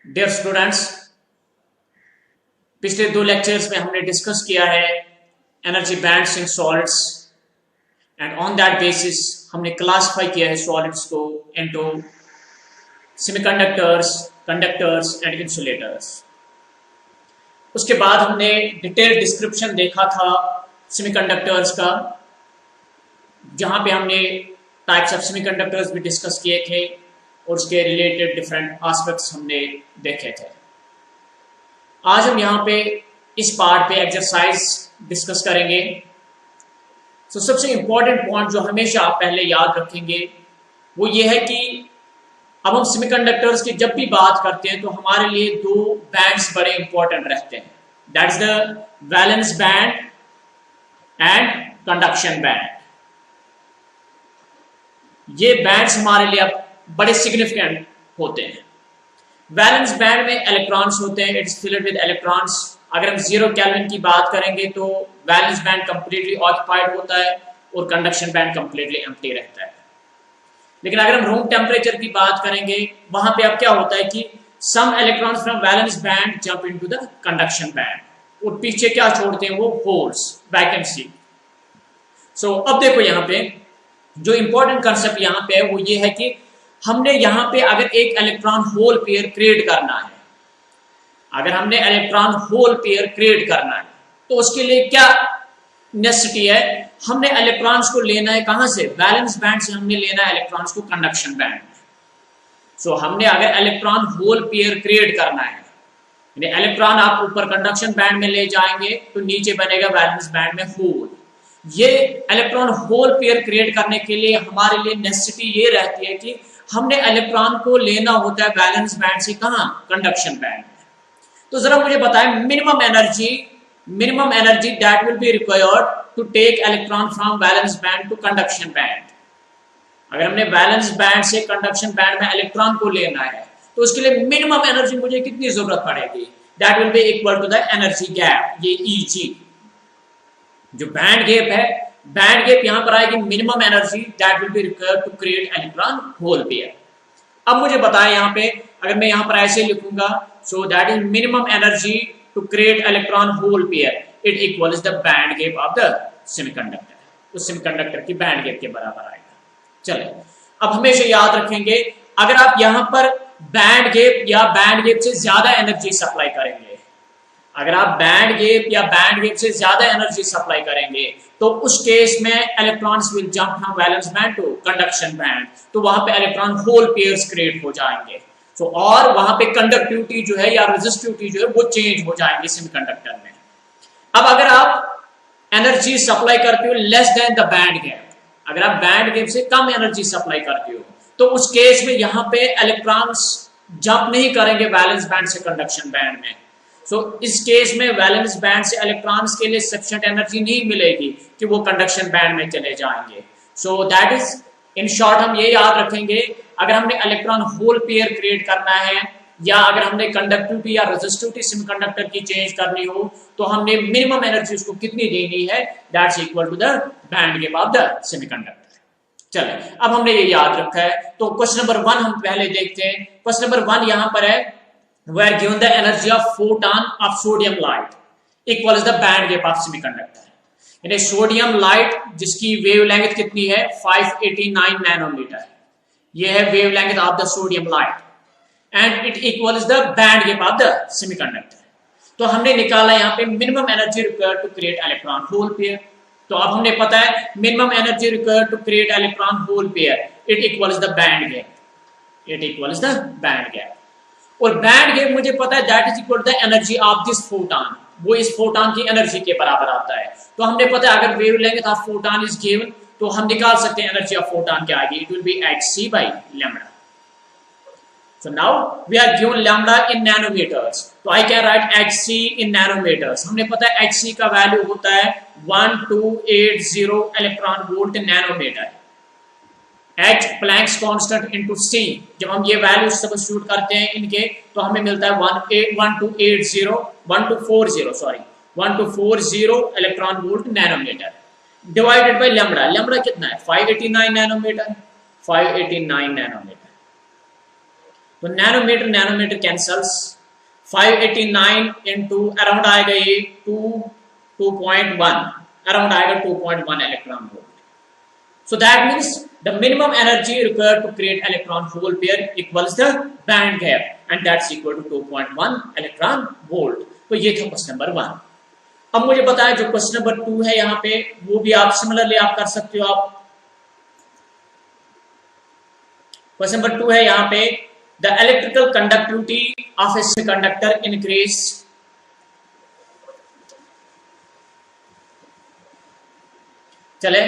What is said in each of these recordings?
Dear students, पिछले 2 lectures में हमने डिस्कस किया है energy bands in solids and on that basis हमने क्लासिफाई किया है सॉलिड्स को into semiconductors, conductors and insulators. उसके बाद हमने डिटेल डिस्क्रिप्शन देखा था सेमीकंडक्टर्स का, जहां पे हमने टाइप्स ऑफ सेमीकंडक्टर्स भी डिस्कस किए थे और उसके रिलेटेड डिफरेंट एस्पेक्ट्स हमने देखे थे। आज हम यहाँ पे इस पार्ट पे एक्सरसाइज डिस्कस करेंगे। सबसे इंपॉर्टेंट पॉइंट जो हमेशा आप पहले याद रखेंगे वो ये है कि अब हम सेमीकंडक्टर्स की जब भी बात करते हैं तो हमारे लिए 2 बैंड्स बड़े इंपॉर्टेंट रहते हैं, that is the valence band and conduction band. ये बैंड्स हमारे लिए अब बड़े सिग्निफिकेंट होते हैं। वैलेंस बैंड में इलेक्ट्रॉन्स होते हैं, इट्स फिल्ड विद इलेक्ट्रॉन्स। अगर हम 0 केल्विन की बात करेंगे तो वैलेंस बैंड कंप्लीटली ऑक्युपाइड होता है और कंडक्शन बैंड कंप्लीटली एम्प्टी रहता है। लेकिन अगर हम रूम टेम्परेचर की बात करेंगे वहां पे अब क्या होता है कि some electrons from valence band jump into the conduction band और पीछे क्या छोड़ते हैं वो होल्स, वैकेंसी। सो अब देखो यहाँ पे जो इंपॉर्टेंट कंसेप्ट यहाँ पे है वो ये है कि हमने यहाँ पे अगर एक इलेक्ट्रॉन होल पेयर क्रिएट करना है, अगर हमने इलेक्ट्रॉन होल पेयर क्रिएट करना है तो उसके लिए क्या नेसेसिटी है, हमने इलेक्ट्रॉन्स को लेना है कहां से, वैलेंस बैंड से हमने लेना है इलेक्ट्रॉन्स को कंडक्शन बैंड में। सो हमने अगर इलेक्ट्रॉन होल पेयर क्रिएट करना है, इलेक्ट्रॉन आप ऊपर कंडक्शन बैंड में ले जाएंगे तो नीचे बनेगा वैलेंस बैंड में होल। ये इलेक्ट्रॉन होल पेयर क्रिएट करने के लिए हमारे लिए नेसेसिटी ये रहती है कि हमने इलेक्ट्रॉन को लेना होता है वैलेंस बैंड से कहां, कंडक्शन बैंड में। तो जरा मुझे बताएं minimum energy that will be required to take electron from valence band to conduction band. अगर हमने वैलेंस बैंड से कंडक्शन बैंड में इलेक्ट्रॉन को लेना है तो उसके लिए मिनिमम एनर्जी मुझे कितनी जरूरत पड़ेगी, that will be equal to the energy gap, ये Eg। जो बैंड गैप है, बैंड गैप यहां पर आएगी minimum energy that will be required to create electron hole pair. अब मुझे बताएं यहाँ पे अगर मैं यहाँ पर ऐसे लिखूंगा, so that is minimum energy to create electron hole pair, it equals the band gap of the semiconductor. उस सेमीकंडक्टर की बैंड गैप के बराबर आएगा। चले अब हमेशा याद रखेंगे अगर आप यहां पर बैंड गैप या बैंड गैप से ज्यादा एनर्जी सप्लाई करेंगे, अगर आप बैंड गैप या बैंड गैप से ज्यादा एनर्जी सप्लाई करेंगे तो उस केस में electrons will jump from valence band to conduction band, तो वहां पे इलेक्ट्रॉन होल पेयर्स क्रिएट हो जाएंगे। सो और वहां पे कंडक्टिविटी जो है या रेजिस्टिविटी जो है वो चेंज हो जाएंगे सेमीकंडक्टर में। अब अगर आप एनर्जी सप्लाई करते हो less than the band gap, अगर आप बैंड गैप से कम एनर्जी सप्लाई करते हो तो उस केस में यहां पे इलेक्ट्रॉन्स जंप नहीं करेंगे वैलेंस बैंड से कंडक्शन बैंड में। सो इस केस में वैलेंस बैंड से इलेक्ट्रॉन्स के लिए सफिशिएंट एनर्जी नहीं मिलेगी कि वो कंडक्शन बैंड में चले जाएंगे। सो दैट इज इन शॉर्ट हम ये याद रखेंगे अगर हमने इलेक्ट्रॉन होल पेयर क्रिएट करना है या अगर हमने कंडक्टिविटी या रेजिस्टिविटी सेमीकंडक्टर की चेंज करनी हो तो हमने मिनिमम एनर्जी उसको कितनी देनी है, that's equal to the band gap of the semiconductor. चले अब हमने ये याद रखा है तो क्वेश्चन नंबर 1 हम पहले देखते हैं। क्वेश्चन नंबर 1 यहां पर है, we are given the energy of photon of sodium light equals the band gap of semiconductor। यानी सोडियम लाइट जिसकी वेवलेंथ कितनी है 589 नैनोमीटर, ये है wavelength of the sodium light and it equals the band gap of the semiconductor. तो हमने निकाला यहाँ पे minimum energy required to create electron hole pair. तो अब हमने पता है minimum energy required to create electron hole pair, it equals the band gap, it equals the band gap. और बैंड गैप मुझे पता है that is equal to the energy of this photon, वो इस फोटॉन की एनर्जी के बराबर आता है। तो हमने पता है अगर wavelength of photon is given तो हम निकाल सकते हैं एनर्जी ऑफ फोटॉन क्या आएगी, it will B hc by lambda। So now we are given lambda in nanometers, तो I can write hc in nanometers। हमने पता है hc का वैल्यू होता है 1280 electron volt nanometre. H Planck's constant into C, जब हम ये वैल्यू सब्स्टिट्यूट करते हैं इनके तो हमें मिलता है 1240 electron volt nanometre divided by lambda. Lambda कितना है 589 नैनोमीटर, 589 नैनोमीटर। तो nanometre nanometre cancels, 589 into around आएगा ये 2.1, अराउंड आएगा 2.1 electron volt. So that means the minimum energy required to create electron hole pair equals the band gap, and that's equal to 2.1 electron volt. तो ये था question number 1. अब मुझे बताया जो क्वेश्चन नंबर 2 है यहाँ पे, वो भी आप सिमिलरली आप कर सकते हो. आप क्वेश्चन नंबर 2 है यहाँ पे, the electrical conductivity of a semiconductor increase. चले,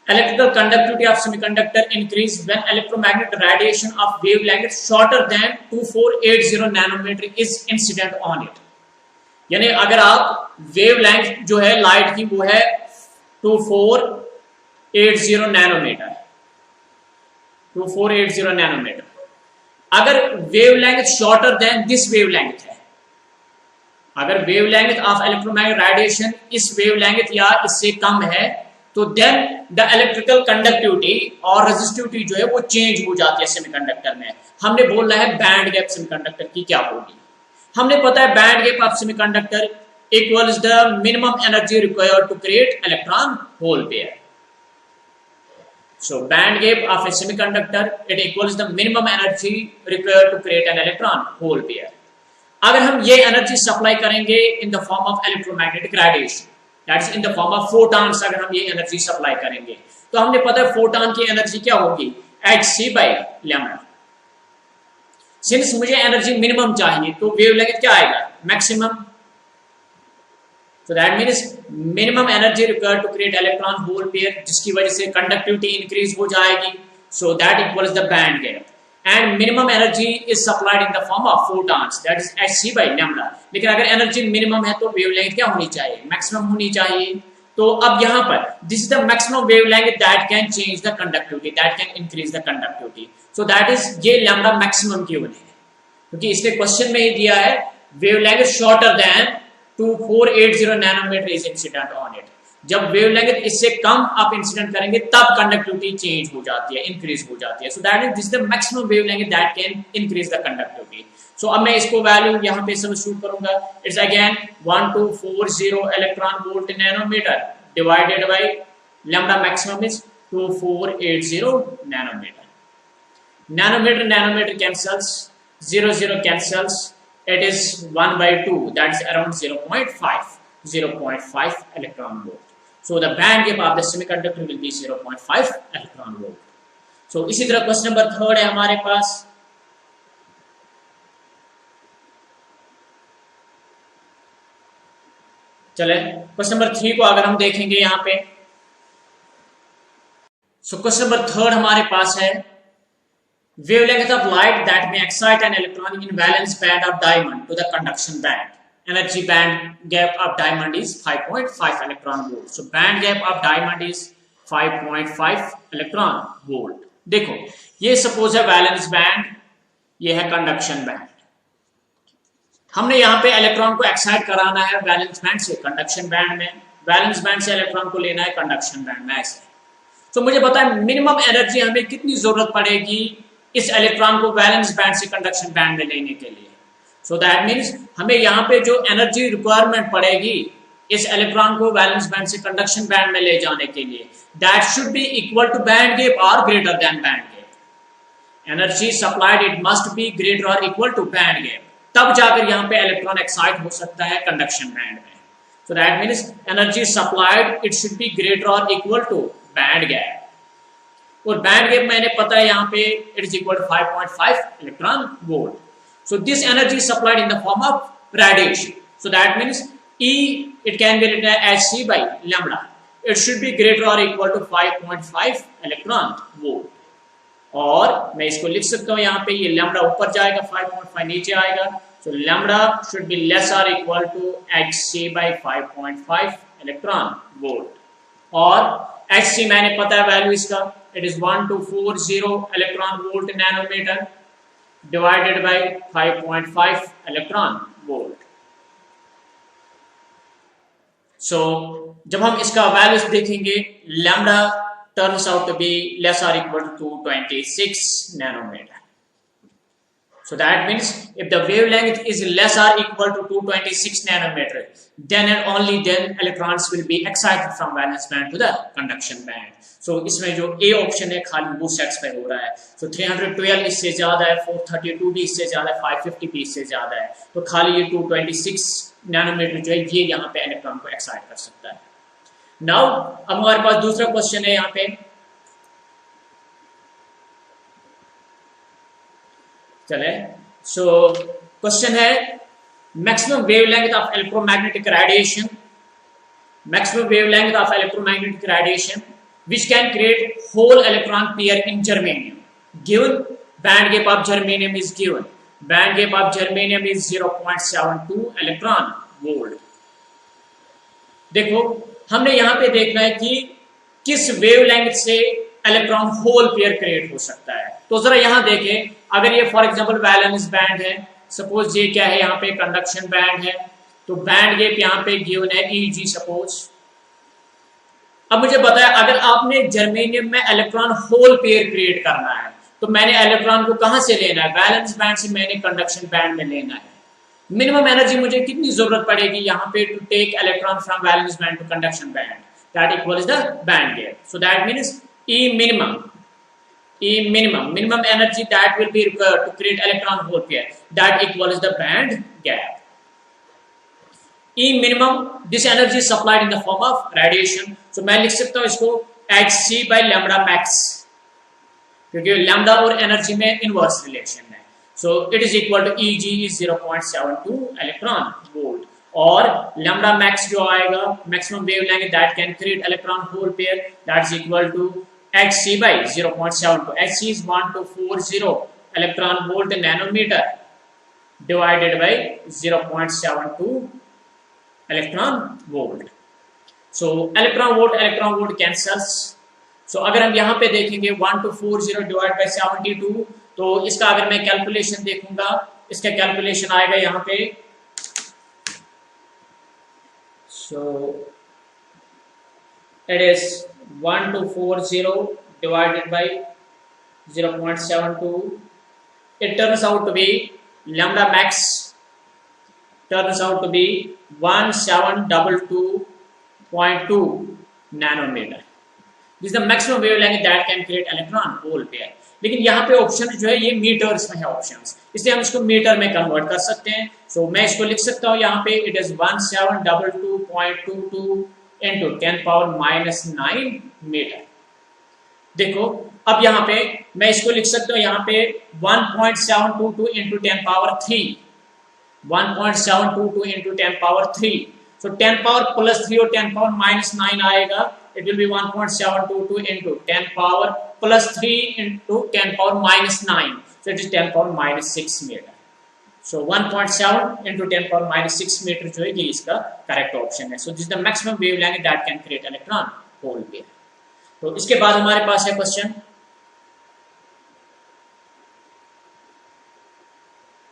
electrical conductivity of semiconductor increase when electromagnetic radiation of wavelength shorter than 2480 nanometer is incident on it. यानी अगर आप वेवलेंथ जो है लाइट की वो है 2480 नैनोमीटर, 2480 नैनोमीटर. अगर wavelength shorter then this wavelength है, अगर वेवलेंथ ऑफ इलेक्ट्रोमैग्नेटिक रेडिएशन इस वेवलेंथ या इससे कम है, तो देन द इलेक्ट्रिकल कंडक्टिविटी और रेजिस्टिविटी जो है वो चेंज हो जाती है सेमीकंडक्टर में. हमने बोलना है बैंड गैप सेमीकंडक्टर की क्या होगी. हमने पता है band gap of semiconductor equals the minimum energy required to create electron hole pair. So band gap of a semiconductor it equals the minimum energy required to create an electron hole pair. अगर हम ये energy supply करेंगे in the form of electromagnetic radiation, that's in the form of photons, अगर हम ये energy supply करेंगे, तो हमने पता है फोटॉन की एनर्जी क्या होगी, hc/λ. सिंस मुझे एनर्जी मिनिमम चाहिए तो वेवलेंथ क्या आएगा, maximum. So that means minimum energy required to create electron hole pair, जिसकी वजह से कंडक्टिविटी इंक्रीज हो जाएगी. So that equals the band gap, and minimum energy is supplied in the form of photons, that is hc/λ. लेकिन अगर energy minimum है तो wavelength क्या होनी चाहिए, मैक्सिमम होनी चाहिए. तो अब यहाँ पर this is the maximum wavelength that can change the conductivity, that can increase the conductivity. So that is ये लैम्डा मैक्सिमम क्यों है, क्योंकि इसने क्वेश्चन में ही दिया है wavelength shorter than 2480 nanometre is incident on it. जब वेवलेंथ इससे कम आप इंसिडेंट करेंगे तब कंडक्टिविटी चेंज हो जाती है, इंक्रीज हो जाती है. So that is this the maximum wavelength that can increase the conductivity. So अब मैं इसको वैल्यू यहाँ पे सब्स्टिट्यूट करूंगा. It's again 1240 electron volt nanometre divided by lambda maximum is 2480 nanometre. Nanometre nanometre cancels, 0 cancels, it is 1/2, that is around 0.5 electron volt. So the band gap of the semiconductor will be 0.5 electron volt. So इसी तरह question number 3 है हमारे पास. चले question number 3 को अगर हम देखेंगे यहाँ पे, सो क्वेश्चन नंबर 3 हमारे पास है, wavelength of light that may excite an electron in valence band of diamond to the conduction band. Energy band gap of diamond is 5.5 electron volt. So band gap of diamond is 5.5 electron volt. देखो ये suppose है valence band, ये है conduction band. हमने यहाँ पे electron को excite कराना है वैलेंस बैंड से कंडक्शन बैंड में, वैलेंस बैंड से इलेक्ट्रॉन को लेना है कंडक्शन बैंड में ऐसे. तो मुझे पता है मिनिमम एनर्जी हमें कितनी जरूरत पड़ेगी इस इलेक्ट्रॉन को वैलेंस बैंड से कंडक्शन बैंड में लेने के लिए. सो दैट मींस हमें यहाँ पे जो एनर्जी रिक्वायरमेंट पड़ेगी इस इलेक्ट्रॉन को वैलेंस बैंड से कंडक्शन बैंड में ले जाने के लिए, that should be equal to band gap और greater than band gap. Energy supplied it must be greater और इक्वल टू बैंड गैप, तब जाकर यहाँ पे इलेक्ट्रॉन एक्साइट हो सकता है कंडक्शन बैंड में. So that means energy supplied it should be greater और इक्वल टू बैंड गैप. और बैंड गैप मैंने पता है यहाँ पे it is equal to 5.5 electron volt. So this energy supplied in the form of radiation. So that means E it can be written as hc/λ. It should be greater or equal to 5.5 electron volt. और मैं इसको लिख सकता हूँ यहाँ पे, ये lambda ऊपर जाएगा, 5.5 नीचे आएगा. So lambda should be less और equal to hc/5.5 electron volt. और hc मैंने पता है वैल्यू इसका, it is 1240 electron volt nanometer divided by 5.5 electron volt. So जब हम इसका वैल्यूज देखेंगे, lambda turns out to be less or equal to 26 nanometer. So that means if the wavelength is less or equal to 226 nanometer, then and only then electrons will be excited from valence band to the conduction band. So इसमें जो A option है खाली वो satisfy हो रहा है. So 312 इससे ज्यादा है, 432 भी इससे ज्यादा है, 550 भी इससे ज्यादा है. तो खाली ये 226 नैनोमीटर जो है ये यहाँ पे इलेक्ट्रॉन को एक्साइट कर सकता है. नाउ अब हमारे पास दूसरा क्वेश्चन है यहाँ पे. चले, सो क्वेश्चन है maximum wavelength of electromagnetic radiation, maximum wavelength of electromagnetic radiation which can create whole electron pair in germanium. Given band gap of germanium is given. Band gap of germanium is 0.72 electron volt. देखो हमने यहाँ पे देखना है कि किस wavelength से electron hole pair create हो सकता है. तो जरा यहाँ देखें, अगर ये फॉर एग्जांपल वैलेंस बैंड है, सपोज ये क्या है यहाँ पे कंडक्शन बैंड है, तो बैंड गैप यहाँ पे गिवन है Eg सपोज. अब मुझे बताया अगर आपने जर्मेनियम में इलेक्ट्रॉन होल पेयर क्रिएट करना है तो मैंने इलेक्ट्रॉन को कहां से लेना है, वैलेंस बैंड से मैंने कंडक्शन बैंड में लेना है. मिनिमम एनर्जी मुझे कितनी जरूरत पड़ेगी यहाँ पे to take electron from valence band to conduction band, that equals the band gap. So that means minimum energy that will be required to create electron hole pair, that equals the band gap. E minimum, this energy is supplied in the form of radiation. So मैं लिख सकता हूँ इसको hc by lambda max, क्योंकि lambda और energy में inverse relation है. So it is equal to Eg is 0.72 electron volt, और lambda max जो आएगा maximum wavelength that can create electron hole pair, that is equal to hc by 0.72. hc is 1240 electron volt nanometer divided by 0.72 electron volt. So electron volt cancels. So अगर हम यहाँ पे देखेंगे 1240 divided by 72, तो इसका अगर मैं कैलकुलेशन देखूंगा, इसका कैलकुलेशन आएगा यहाँ पे. So it is 1240 divided by 0.72. It turns out to be lambda max turns out to be 1722.2 nanometer. This is the maximum wavelength that can create electron hole pair. लेकिन यहाँ पे ऑप्शन जो है ये मीटर्स में है ऑप्शंस, इसलिए हम इसको मीटर में कन्वर्ट कर सकते हैं. सो मैं इसको लिख सकता हूँ यहाँ पे it is 1722.22 into 10 power minus 9 metre. देखो अब यहाँ पे मैं इसको लिख सकता हूँ यहाँ पे 1.722 into 10 power 3, 1.722 into 10 power 3. So 10 power plus 3 और 10 power minus 9 आएगा. It will be 1.722 into 10 power plus 3 into 10 power minus 9. So it is 10 power minus 6 meter. So 1.7 into 10 power minus 6 meter जो है ये इसका करेक्ट ऑप्शन है. So this is the maximum wavelength that can create electron hole pair. तो इसके बाद हमारे पास है क्वेश्चन.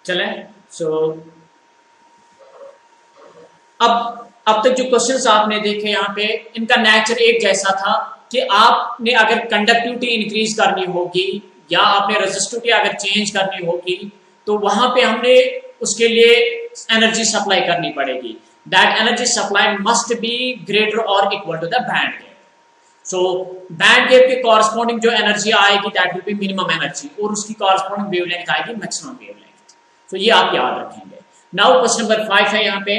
चले, so अब तक जो क्वेश्चंस आपने देखे यहाँ पे इनका नेचर एक जैसा था कि आपने अगर कंडक्टिविटी इंक्रीज करनी होगी या आपने रेजिस्टिविटी अगर चेंज करनी होगी तो वहां पे हमने उसके लिए एनर्जी सप्लाई करनी पड़ेगी. That energy supply must be greater और equal to the band gap. So band gap के कॉरस्पॉन्डिंग जो एनर्जी आएगी that will be minimum energy, और उसकी कॉरस्पॉन्डिंग वेवलेंथ आएगी मैक्सिमम वेवलेंथ. सो ये आप याद रखेंगे. नाउ क्वेश्चन नंबर 5 है यहाँ पे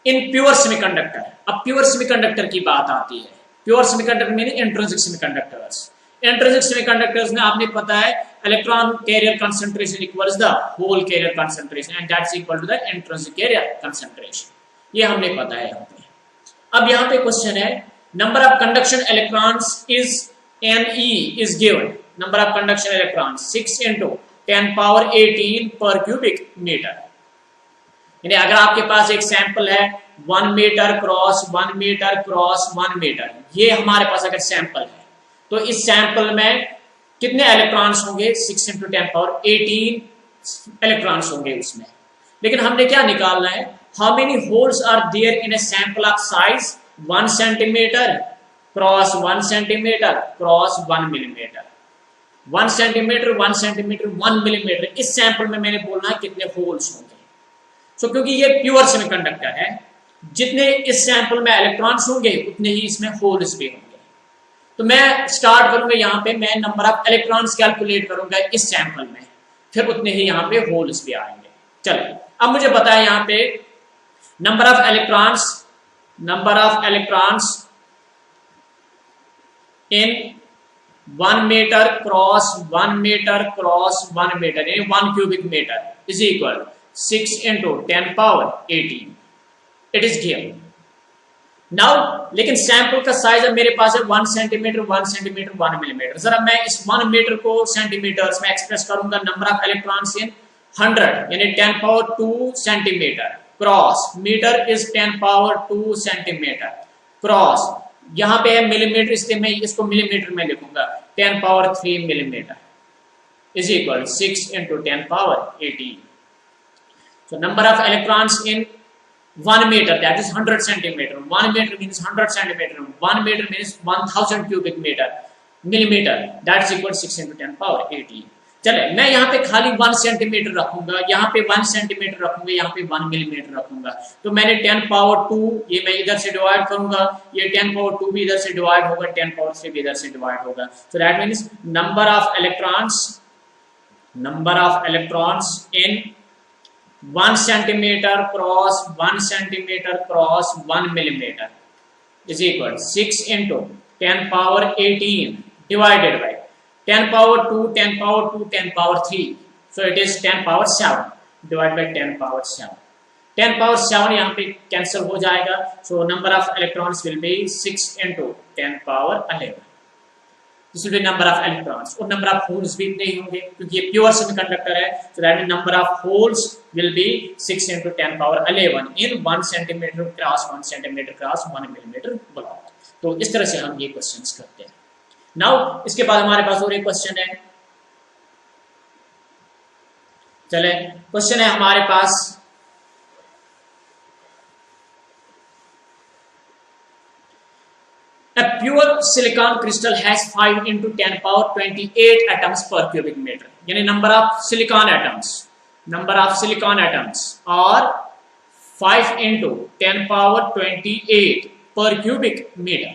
इन प्योर सेमीकंडक्टर. अब प्योर सेमीकंडक्टर की बात आती है. Pure semiconductor meaning intrinsic semiconductors. Intrinsic semiconductors में आपने पता है electron carrier concentration equals the hole carrier concentration and that's equal to the intrinsic carrier concentration. ये हमने पता है यहाँ पे. अब यहाँ पे क्वेश्चन है number of conduction electrons is Ne is given. Number of conduction electrons 6 into 10 power 18 per cubic meter. यानी अगर आपके पास एक सैंपल है 1 metre cross 1 metre cross 1 metre, ये हमारे पास अगर सैंपल है तो इस सैंपल में कितने इलेक्ट्रॉन्स होंगे? 6 into 10 power 18 इलेक्ट्रॉन्स होंगे उसमें. लेकिन हमने क्या निकालना है, how many holes are there in a sample of size 1 centimetre cross 1 centimetre cross 1 millimetre. 1 centimetre 1 centimetre 1 millimetre, इस सैंपल में मैंने बोलना है कितने होल्स होंगे। सो क्योंकि ये प्योर सेमीकंडक्टर है, जितने इस सैंपल में इलेक्ट्रॉन्स होंगे उतने ही इसमें होल्स भी होंगे। तो मैं स्टार्ट करूंगा यहाँ पे, मैं नंबर ऑफ इलेक्ट्रॉन्स कैलकुलेट करूंगा इस सैंपल में, फिर उतने ही यहाँ पे होल्स भी आएंगे। चलिए अब मुझे बताया यहाँ पे number of electrons in 1 metre cross 1 metre cross 1 metre यानी 1 cubic metre is equal 6 into 10 power 18 it is given. Now लेकिन सैंपल का साइज अब मेरे पास है 1 सेंटीमीटर 1 सेंटीमीटर 1 मिलीमीटर। जरा मैं इस 1 मीटर को सेंटीमीटर्स में एक्सप्रेस करूंगा, नंबर ऑफ इलेक्ट्रॉन्स इन 100 यानी 10 power 2 centimetre cross metre is 10 power 2 centimetre cross, यहां पे है मिलीमीटर इसलिए मैं इसको मिलीमीटर में लिखूंगा 10 power 3 millimetre is equal 6 into 10 power 18। So number of electrons in 1 meter, that is 100 centimeter. 1 meter means 100 centimeter. 1 meter means 1000 cubic meter millimeter. That is equal 6 into 10 power 18। चले मैं यहाँ पे खाली 1 सेंटीमीटर रखूंगा, यहाँ पे 1 सेंटीमीटर रखूंगा, यहाँ पे 1 मिलीमीटर रखूंगा। तो मैंने 10 पावर 2 ये मैं इधर से डिवाइड करूंगा, ये 10 पावर 2 भी इधर से डिवाइड होगा, 10 पावर 3 भी इधर से डिवाइड होगा। So that means number of electrons in 1 centimeter cross 1 centimeter cross 1 millimeter is equal 6 into 10 power 18 divided by 10 power 2 10 power 2 10 power 3, so it is 10 power 7 divided by 10 power 7। 10 power 7 यहाँ पे cancel हो जाएगा, so number of electrons will be 6 into 10 power 11। This will be number of electrons और number of holes भी इतने ही होंगे क्योंकि ये प्योर सेमीकंडक्टर है। So that means number of holes will be 6 into 10 power 11 in 1 centimeter cross 1 centimeter cross 1 millimeter block। तो इस तरह से हम ये क्वेश्चंस करते हैं। नाउ इसके बाद हमारे पास और एक क्वेश्चन है, चले क्वेश्चन है हमारे पास A pure silicon crystal has 5 into 10 power 28 atoms per cubic meter, यानी number of silicon atoms are 5 into 10 power 28 per cubic meter।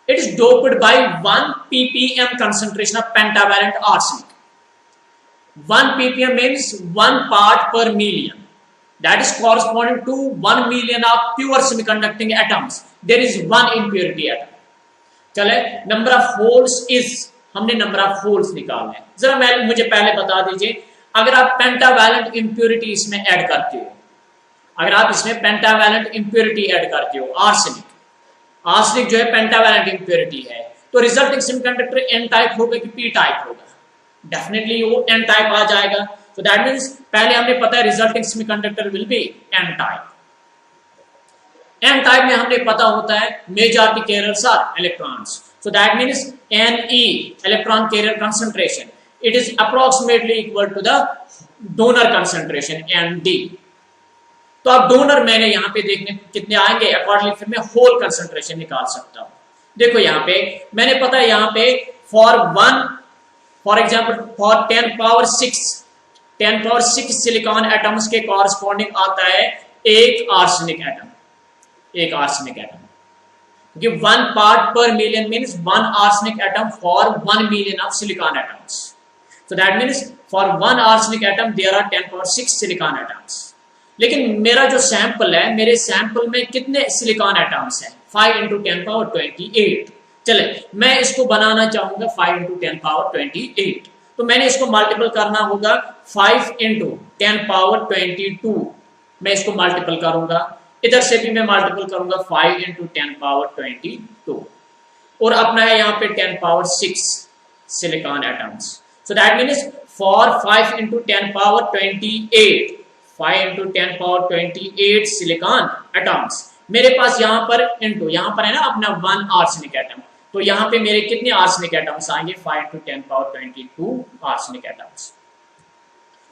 It is doped by 1 ppm concentration of pentavalent arsenic। 1 ppm means 1 part per million, that is corresponding to 1 million of pure semiconducting atoms। There is 1 impurity atom। चले number of holes is, हमने number of holes निकालने हैं। जरा मुझे पहले बता दीजिए, अगर आप पेंटावैलेंट इंप्योरिटी इसमें ऐड करते हो, अगर आप इसमें पेंटावैलेंट इंप्योरिटी ऐड करते हो, आर्सेनिक जो है पेंटावैलेंट इंप्योरिटी है, तो रिजल्टिंग सेमीकंडक्टर एन टाइप होगा कि पी टाइप होगा? डेफिनेटली वो एन टाइप आ जाएगा। So that means पहले हमने पता है resulting semiconductor will be N type. N type में हमने पता होता है majority carriers are electrons. So that means Ne electron carrier concentration, it is approximately equal to the donor concentration Nd। तो अब डोनर मैंने यहाँ पे देखने कितने आएंगे, अकॉर्डिंगली फिर मैं होल कंसंट्रेशन निकाल सकता हूँ। देखो यहाँ पे मैंने पता है यहाँ पे for example for 10 power 6 silicon atoms के कॉरस्पॉन्डिंग आता है एक आर्सेनिक एटम, क्योंकि 1 पार्ट पर million means 1 arsenic atom for 1 million of silicon atoms। So that means for 1 arsenic atom there are 10 power 6 silicon atoms। लेकिन मेरा जो सैंपल है, मेरे सैंपल में कितने सिलिकॉन एटम्स हैं? 5 into 10 power 28। चले मैं इसको बनाना चाहूंगा 5 into 10 power 28, तो मैंने इसको मल्टीपल करना होगा 5 into 10 power 22। मैं इसको मल्टीपल करूंगा, इधर से भी मैं मल्टीपल करूंगा 5 into 10 power 22 और अपना है यहाँ पे 10 power 6 silicon atoms. So that means for 5 into 10 power 28 5 into 10 power 28 silicon atoms, मेरे पास यहाँ पर है ना अपना 1 आर्सेनिक एटम, तो यहाँ पे मेरे कितने आर्सेनिक एटम्स आएंगे? 5 into 10 power 22 arsenic atoms.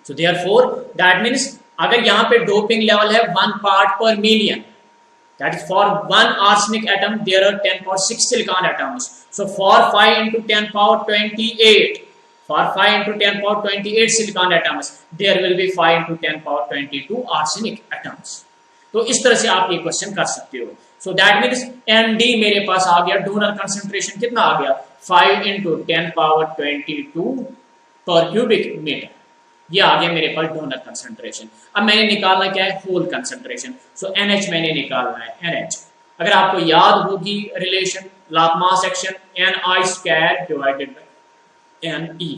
So therefore that means अगर यहाँ पे डोपिंग लेवल है 1 पार्ट पर million, That is for 1 arsenic atom there are 10 power 6 silicon atoms. So for 5 into 10 power 28, for 5 into 10 power 28 silicon atoms there will be 5 into 10 power 22 arsenic atoms. तो इस तरह से आप ये क्वेश्चन कर सकते हो. So that means ND मेरे पास आ गया, डोनर कंसंट्रेशन कितना आ गया 5 into 10 power 22 per cubic meter. ये आ गया मेरे पास डोनर कंसंट्रेशन. अब मैंने निकालना क्या है होल कंसंट्रेशन. सो NH मैंने निकालना है NH. अगर आपको याद होगी रिलेशन लाप्लास action NI square divided by NE,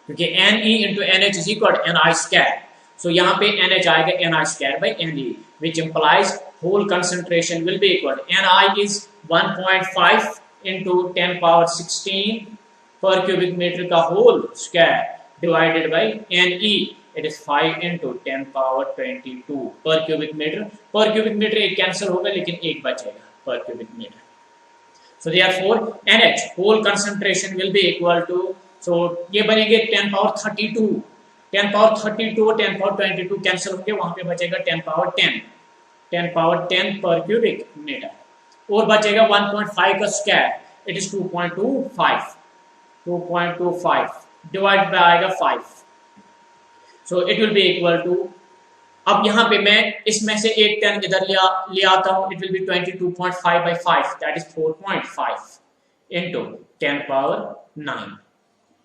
क्योंकि NE into NH is equal to NI square. So यहाँ पे NH आएगा NI square by NE, which implies whole concentration will be equal to NI is 1.5 into 10 power 16 per cubic meter का whole square divided by NE, it is 5 into 10 power 22 per cubic meter. Per cubic meter एक cancel होगा लेकिन एक बचेगा per cubic meter. So therefore NH whole concentration will be equal to, so ये बनेंगे 10 power 32, 10 power 32 और 10 power 22 cancel होंगे, वहां पे बचेगा 10 power 10, 10 power 10 per cubic meter. और बचेगा 1.5 का square, it is 2.25, 2.25 divide by आएगा 5. So it will be equal to, अब यहाँ पे मैं इसमें से एक 10 इधर ले आता हूँ, it will B 22.5 by 5, that is 4.5 into 10 power 9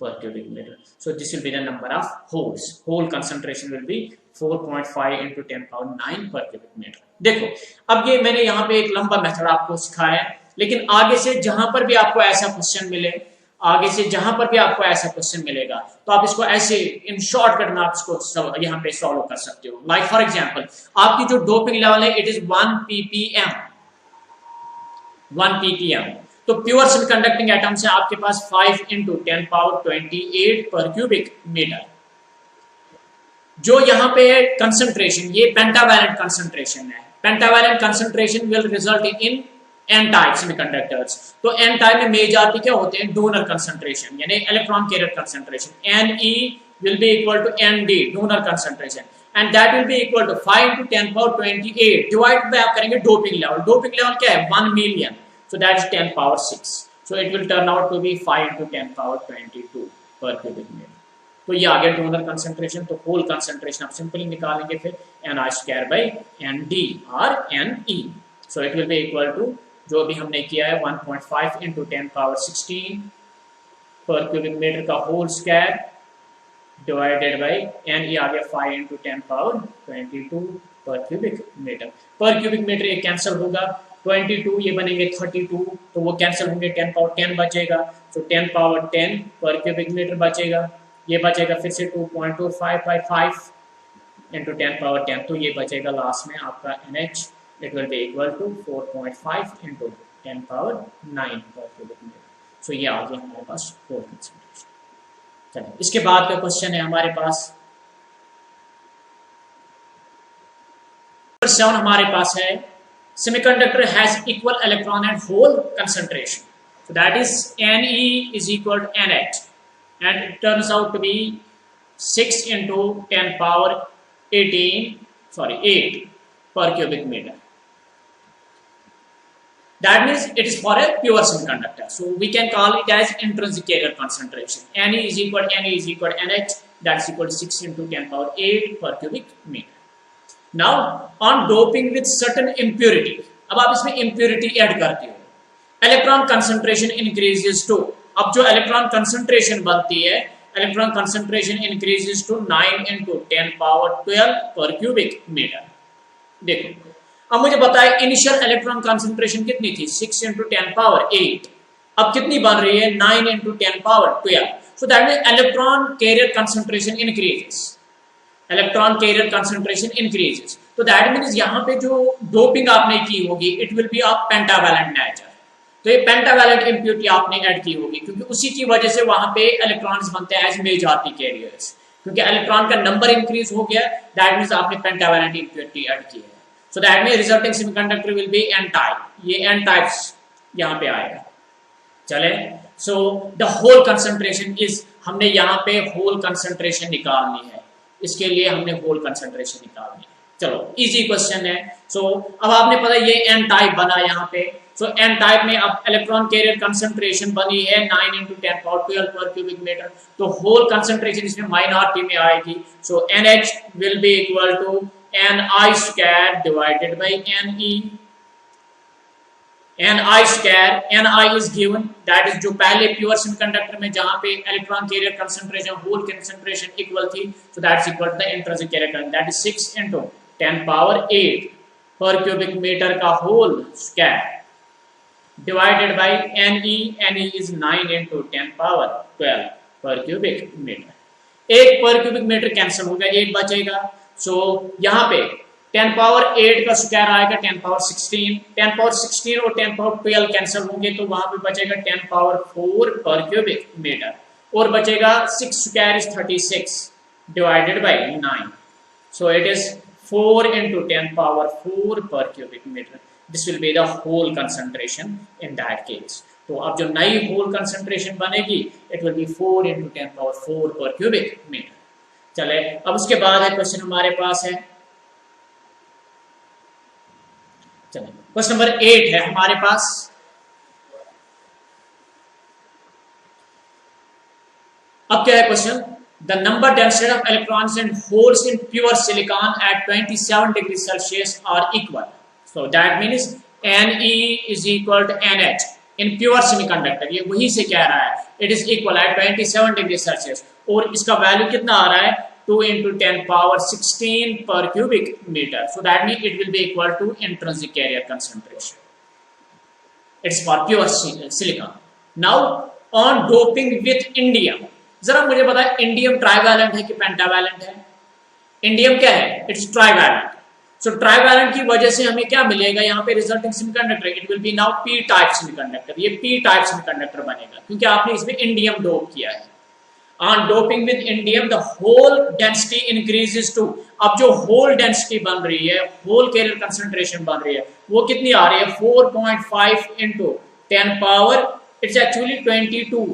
per cubic meter. So this will be the number of holes. Hole concentration will be 4.5 into 10 power 9 per cubic meter. देखो अब ये मैंने यहाँ पे एक लंबा मेथड आपको सिखाया है, लेकिन आगे से जहां पर भी आपको ऐसा क्वेश्चन मिले, आगे से जहां पर भी आपको ऐसा क्वेश्चन मिलेगा तो आप इसको ऐसे इन शॉर्टकट में आप इसको यहाँ पे सॉल्व कर सकते हो. लाइक फॉर एग्जांपल आपकी जो डोपिंग लेवल है इट इज 1 ppm, 1 ppm. तो प्योर सेमीकंडक्टिंग एटम से आपके पास 5 into 10 power 28 per cubic meter. जो यहाँ पे कंसंट्रेशन ये पेंटावैलेंट कंसंट्रेशन है. Pentavalent concentration will result in an type semiconductors. तो एन टाइप में मेजॉरिटी क्या होते हैं डोनर कंसंट्रेशन यानी electron carrier concentration. Ne will be equal to Nd donor concentration and that will be equal to 5 into 10 power 28 divide by आप करेंगे doping level. Doping level क्या है 1 million, so that is 10 power 6. So it will turn out to be 5 into 10 power 22 per cubic meter. तो ये आ गया donor concentration. तो hole concentration आप simply निकालेंगे फिर NI स्क्वायर बाय ND और NE. So it will be equal to जो भी हमने किया है 1.5 into 10 power 16 per cubic meter का whole square divided by NE आ गया 5 into 10 power 22 per cubic meter. पर क्यूबिक मीटर ये कैंसिल होगा, 22 ये बनेंगे 32 तो वो कैंसिल होंगे, 10 पावर 10 बचेगा. तो 10 पावर 10 पर क्यूबिक मीटर बचेगा. ये बचेगा फिर से 2.25 by 5 into 10 पावर 10 तो ये बचेगा लास्ट में आपका NH. It will be equal to 4.5 into 10 power 9 per cubic meter. So ये आ गया हमारे पास होल कंसंट्रेशन. चलिए इसके बाद का क्वेश्चन है हमारे पास 7 हमारे पास है semiconductor has equal electron and hole concentration. So that is Ne is equal to NH and it turns out to be 6 into 10 power 8 per cubic meter. That means it is for a pure semiconductor. So we can call it as intrinsic carrier concentration. Ne is equal to NH, that is equal to 6 into 10 power 8 per cubic meter. Now on doping with certain impurity, अब आप इसमें impurity add करते हो, electron concentration increases to, अब जो electron concentration बनती है, electron concentration increases to 9 into 10 power 12 per cubic meter. देखो अब मुझे बताए इनिशियल इलेक्ट्रॉन कंसंट्रेशन कितनी थी 6 into 10 power 8, अब कितनी बन रही है 9 into 10 power 12. So that means electron carrier concentration increases. Electron carrier concentration increases. तो that means यहाँ पे जो डोपिंग आपने की होगी it will be of pentavalent nature. तो ये पेंटावैलेंट इम्प्योरिटी आपने ऐड की होगी क्योंकि उसी की वजह से वहां पे इलेक्ट्रॉन्स बनते हैं एज मेजॉरिटी कैरियर्स, क्योंकि इलेक्ट्रॉन का नंबर इंक्रीज हो गया. दैट मींस आपने पेंटावैलेंट इम्प्योरिटी ऐड की है. So that means resulting semiconductor will be N type. ये एन टाइप्स यहाँ पे आएगा. चले so the hole concentration is, हमने यहाँ पे होल कंसंट्रेशन निकालनी है, इसके लिए हमने होल कंसंट्रेशन निकालनी है. चलो इजी क्वेश्चन है। अब आपने पता ये एन टाइप बना यहाँ पे। एन टाइप में अब इलेक्ट्रॉन कैरियर कंसंट्रेशन बनी है 9 × 10⁻12 पर क्यूबिक मीटर। तो होल कंसंट्रेशन इसमें माइनॉरिटी में आएगी। NH will be equal to Ni² divided by Ne। Ni is given, that is जो पहले प्योर सेमीकंडक्टर में जहां पे electron carrier concentration hole concentration equal थी, so that's equal to the intrinsic carrier current, that is 6 × 10⁸ पर cubic metre का whole square divided by Ne is 9 × 10⁻12 पर cubic metre. एक पर क्यूबिक मीटर कैंसिल हो गया, एक बचेगा। यहाँ पे 10⁸ का स्क्वायर आएगा 10⁻16, 10⁻16 और 10⁻12 कैंसिल होंगे तो वहां पे बचेगा 10⁻4 पर क्यूबिक मीटर, और बचेगा 6 square is 36 divided by 9, so it is 4 × 10⁻4 per cubic metre. This will be the hole concentration in that case. तो अब जो नई होल कंसंट्रेशन बनेगी it will be 4 × 10⁻4 per cubic metre. चले अब उसके बाद है क्वेश्चन हमारे पास है, चलिए क्वेश्चन नंबर 8 है हमारे पास। अब क्या है question, the number density of electrons and holes in pure silicon at 27 degree Celsius are equal. So that means Ne is equal to NH in pure semiconductor. ये वही से कह रहा है, it is equal at 27 degree Celsius, और इसका value कितना आ रहा है 2 × 10⁻16 per cubic meter. So that means it will be equal to intrinsic carrier concentration. It's for pure silicon. Now on doping with indium, जरा मुझे बताएं इंडियम ट्राइवैलेंट है कि पेंटावैलेंट है? इंडियम क्या है? It's trivalent. सो ट्राइवैलेंट की वजह से हमें क्या मिलेगा यहाँ पे resulting semiconductor, it will B now P type semiconductor. ये पी टाइप सेमीकंडक्टर बनेगा क्योंकि आपने इसमें इंडियम डोप किया है। On doping with indium, the whole density increases to, अब जो whole density बन रही है, whole carrier concentration बन रही है, वो कितनी आ रही है 4.5 × 10⁻, it's actually 22,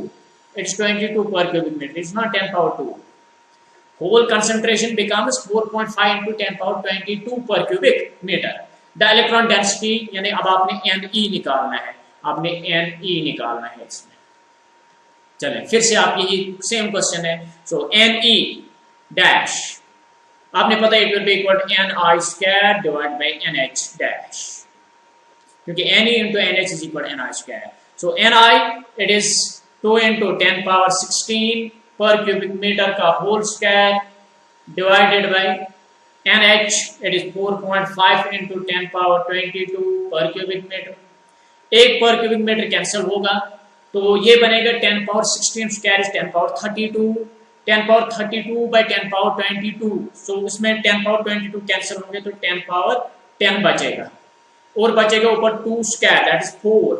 it's 22 per cubic meter, it's not 10⁻2. Whole concentration becomes 4.5 × 10⁻22 per cubic meter. The electron density, यानी अब आपने Ne निकालना है, आपने Ne निकालना है इसमें। चलें फिर से आप यही सेम क्वेश्चन है। Ne डैश आपने पता है it will be equal to Ni² divide by NH dash, क्योंकि Ne × NH is equal to Ni²। Ni it is 2 × 10⁻16 per cubic metre का whole square divided by NH it is 4.5 × 10⁻22 पर cubic metre. एक पर cubic metre cancel होगा तो ये बनेगा 10⁻16 square is 10⁻32, 10⁻32 bye 10⁻22, सो उसमें 10⁻22 कैंसिल होंगे तो 10⁻10 बचेगा, और बचेगा ऊपर 2 square that is 4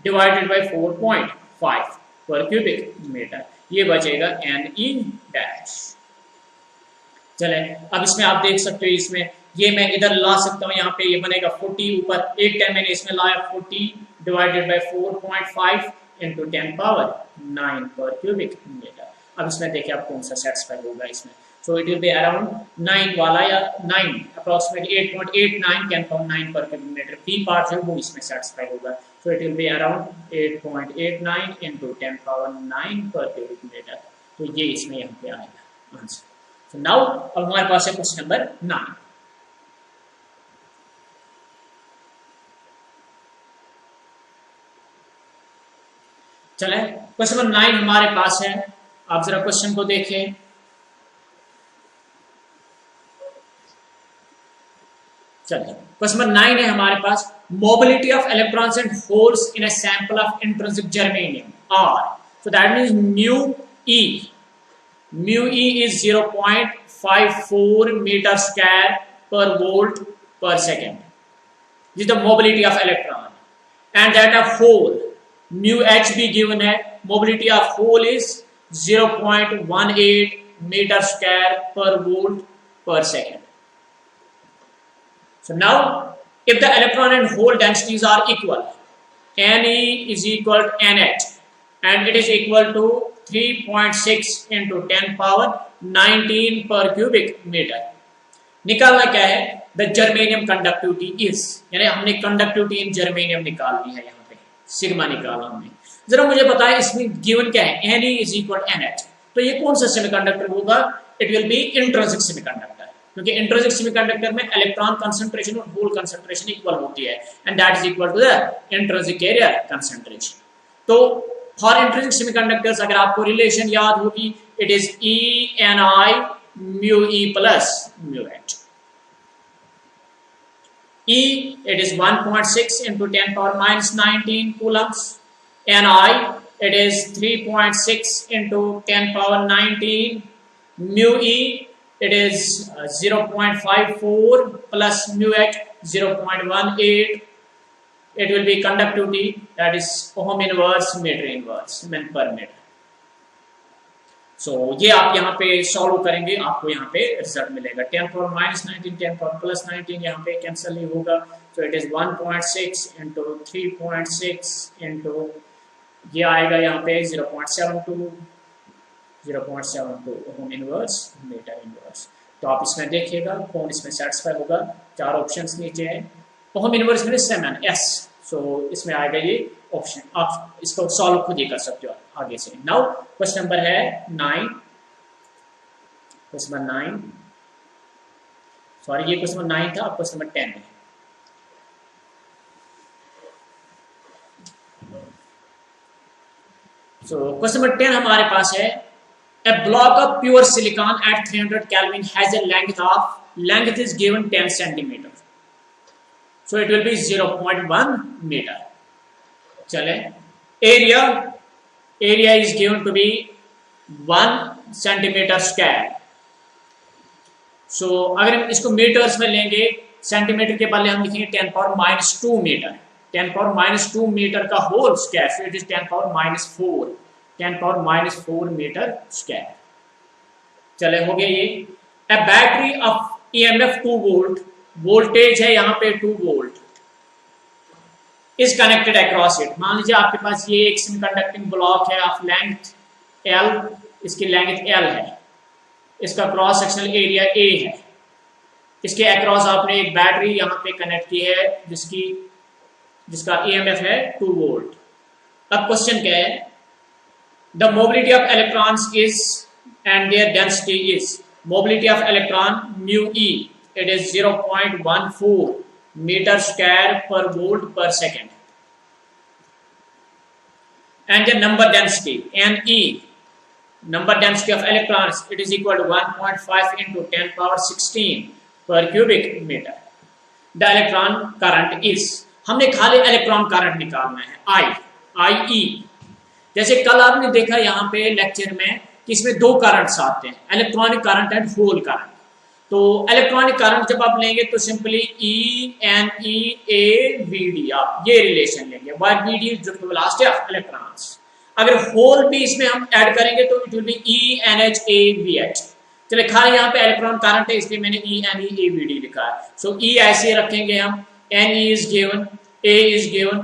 divided by 4.5 पर क्यूबिक मीटर, ये बचेगा Ne डैश। चले अब इसमें आप देख सकते हो, इसमें ये मैं इधर ला सकता हूँ, यहाँ पे ये बनेगा 40 ऊपर, एक टाइम मैंने इसमें लाया 40 डिवाइडेड बाय 4.5 × 10⁻9 पर क्यूबिक मीटर। अब इसमें देखिए आप कौन सा सेटिस्फाई होगा इसमें। सो इट विल बी अराउंड 9 वाला या 9 अप्रोक्सीमेटली 8.89 10⁻9 पर क्यूबिक मीटर। बी पार्ट जो वो इसमें सेटिस्फाई होगा। सो इट विल बी अराउंड 8.89 × 10⁻9 पर क्यूबिक मीटर। तो ये इसमें यहाँ पे आएगा आंसर। सो नाउ अब हमारे पास है क्वेश्चन नंबर 9। चले क्वेश्चन नंबर 9 हमारे पास है, आप जरा क्वेश्चन को देखें। चलिए क्वेश्चन नंबर 9 है हमारे पास, mobility of electrons and holes in a sample of intrinsic germanium are. So that means mu e is 0.54 metre square per volt per second, this is the mobility of electron, and that of hole mu h भी given है, mobility of hole is 0.18 metre square per volt per second. So now if the electron and hole densities are equal, Ne is equal to NH and it is equal to 3.6 × 10⁻19 per cubic meter। निकालना क्या है, the germanium conductivity is, यानी हमने conductivity इन germanium निकाल ली है, यहाँ पे sigma निकाला हमने। जरा मुझे बताएं इसमें गिवन क्या है, Ne इज इक्वल NH, तो ये कौन सा सेमीकंडक्टर होगा? It will be intrinsic semiconductor, क्योंकि इंट्रिंसिक सेमीकंडक्टर में इलेक्ट्रॉन कंसंट्रेशन और होल कंसंट्रेशन इक्वल होती है, and that is equal to the intrinsic carrier concentration. तो फॉर इंट्रिंसिक सेमीकंडक्टर्स अगर आपको रिलेशन याद होगी, it is ENI mu E plus mu H. E, it is 1.6 into 10 power minus 19 coulombs. Ni, it is 3.6 into 10 power 19. Mu E, it is 0.54 plus mu H 0.18. It will be conductivity, that is ohm inverse meter inverse per meter. So ये आप यहाँ पे solve करेंगे, आपको यहाँ पे result मिलेगा 10 power minus 19 10 power plus 19 यहाँ पे कैंसिल नहीं होगा, तो इट इज 1.6 इंटू 3.6 इंटू ये आएगा यहाँ पे 0.72 ओम इनवर्स मीटर इनवर्स। तो आप इसमें देखिएगा कौन इसमें सेटिस्फाई होगा। चार ऑप्शंस नीचे हैं, ओम इनवर्स में 7 S, सो इसमें आएगा ये ऑप्शन। आप इसको सॉल्व खुद ही कर सकते हो आगे से। नाउ क्वेश्चन नंबर है 9, क्वेश्चन नंबर 9, सॉरी ये क्वेश्चन नंबर 9 था, अब क्वेश्चन नंबर 10 है। सो क्वेश्चन नंबर 10 हमारे पास है, a block of pure silicon at 300 Kelvin has a length is given 10 centimeter, so it will be 0.1 meter. चले, area is given to be 1 centimeter square. So अगर हम इसको metres में लेंगे, centimetre के बदले हम लिखेंगे 10 power minus 2 metre, 10 power minus 2 metre का whole square, so it is 10 power minus 4, 10 power minus 4 metre square. चले हो गया ये। A battery of EMF 2 volt, voltage है यहाँ पे 2 volt, is connected across it. मान लीजिए आपके पास ये एक सेमीकंडक्टिंग ब्लॉक है ऑफ लेंथ L, इसकी लेंथ L है, इसका क्रॉस सेक्शनल एरिया A है, इसके अक्रॉस आपने एक बैटरी यहाँ पे कनेक्ट की है जिसका EMF है 2 वोल्ट। अब क्वेश्चन क्या है, the mobility of electrons is and their density is, mobility of electron mu E, it is 0.14 metre square per volt per second, and the number density Ne, number density of electrons, it is equal to 1.5 into 10 power 16 per cubic meter. The electron current is, हमने खाली electron current निकालना है IE। जैसे कल आपने देखा यहाँ पे लेक्चर में कि इसमें 2 करंट्स आते हैं, electronic current and hole current. तो इलेक्ट्रॉनिक करंट जब आप लेंगे तो सिंपली ENEAVD आप ये रिलेशन लेंगे, वाई VD is the velocity of electrons. अगर होल भी इसमें हम ऐड करेंगे तो इट विल बी ENHAVH। चलिए खाली यहाँ पे इलेक्ट्रॉन करंट है इसलिए मैंने ENEAVD लिखा है। सो E ऐसे रखेंगे हम, NE is given, A is given,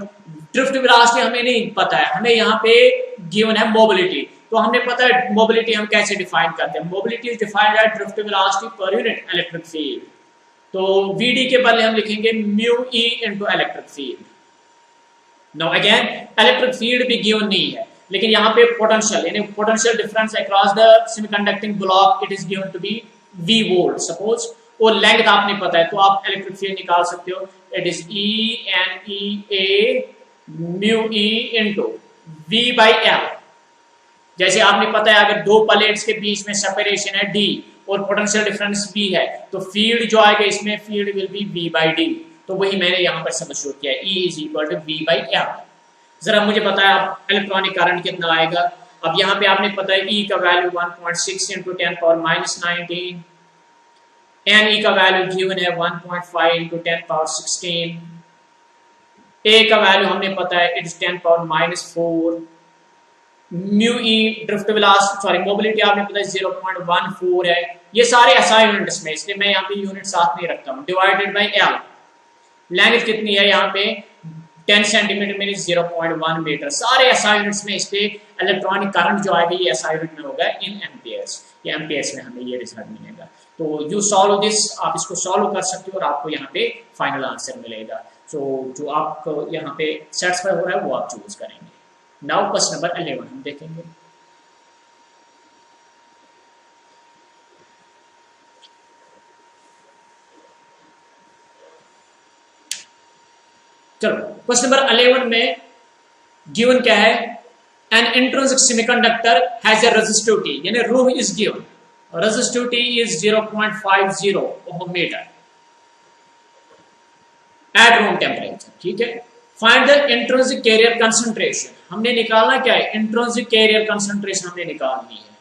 drift velocity हमें नहीं पता है, हमें यहाँ पे गिवन है मोबिलिटी। तो हमने पता है मोबिलिटी हम कैसे डिफाइन करते हैं, mobility is defined as drift velocity per unit electric field. तो VD के बदले हम लिखेंगे mu E into electric field. Now again electric field भी गिवन नहीं है, लेकिन यहाँ पे पोटेंशियल यानी potential difference across the semiconducting block it is given to be V volt suppose, और लेंथ आपने पता है तो आप इलेक्ट्रिक फील्ड निकाल सकते हो, it is ENEA mu E into V by L। जैसे आपने पता है अगर 2 प्लेट्स के बीच में सेपरेशन है D और पोटेंशियल डिफरेंस B है, तो फील्ड जो आएगा इसमें field will be V by D। तो वही मैंने यहाँ पर सब्स्टिट्यूट किया है, E is equal to V by L। जरा मुझे पता है अब इलेक्ट्रॉनिक करंट कितना आएगा। अब यहाँ पे आपने पता है E का value 1.6 into 10 power minus 19, NE का वैल्यू गिवन है 1.5 इंटू 10 पावर 16, A का वैल्यू हमने पता है it is 10 power minus 4, mu E drift velocity sorry mobility आपने पता है 0.14 है। ये सारे SI यूनिट्स में, इसलिए मैं यहाँ पे यूनिट साथ नहीं रखता हूँ, डिवाइडेड बाई L। लेंथ कितनी है यहाँ पे 10 सेंटीमीटर मीन 0.1 मीटर। सारे SI यूनिट्स में इस पे इलेक्ट्रॉनिक करंट जो आएगा ये SI यूनिट में होगा इन एम्पियर्स, ये एम्पियर्स में हमें ये रिजल्ट मिलेगा। तो यू सॉल्व दिस, आप इसको सॉल्व कर सकते हो और आपको यहाँ पे फाइनल आंसर मिलेगा। सो जो आपको यहाँ पे सेटिस्फाई हो रहा है वो आप चूज करेंगे। नाउ क्वेश्चन नंबर 11 हम देखेंगे। चलो क्वेश्चन नंबर 11 में गिवन क्या है, an intrinsic semiconductor has a resistivity, यानी rho is given, resistivity is 0.50 ohm metre at room temperature, ठीक है। Find the intrinsic carrier concentration, हमने निकालना क्या है, इंट्रिंसिक कैरियर कंसंट्रेशन हमने निकालनी है।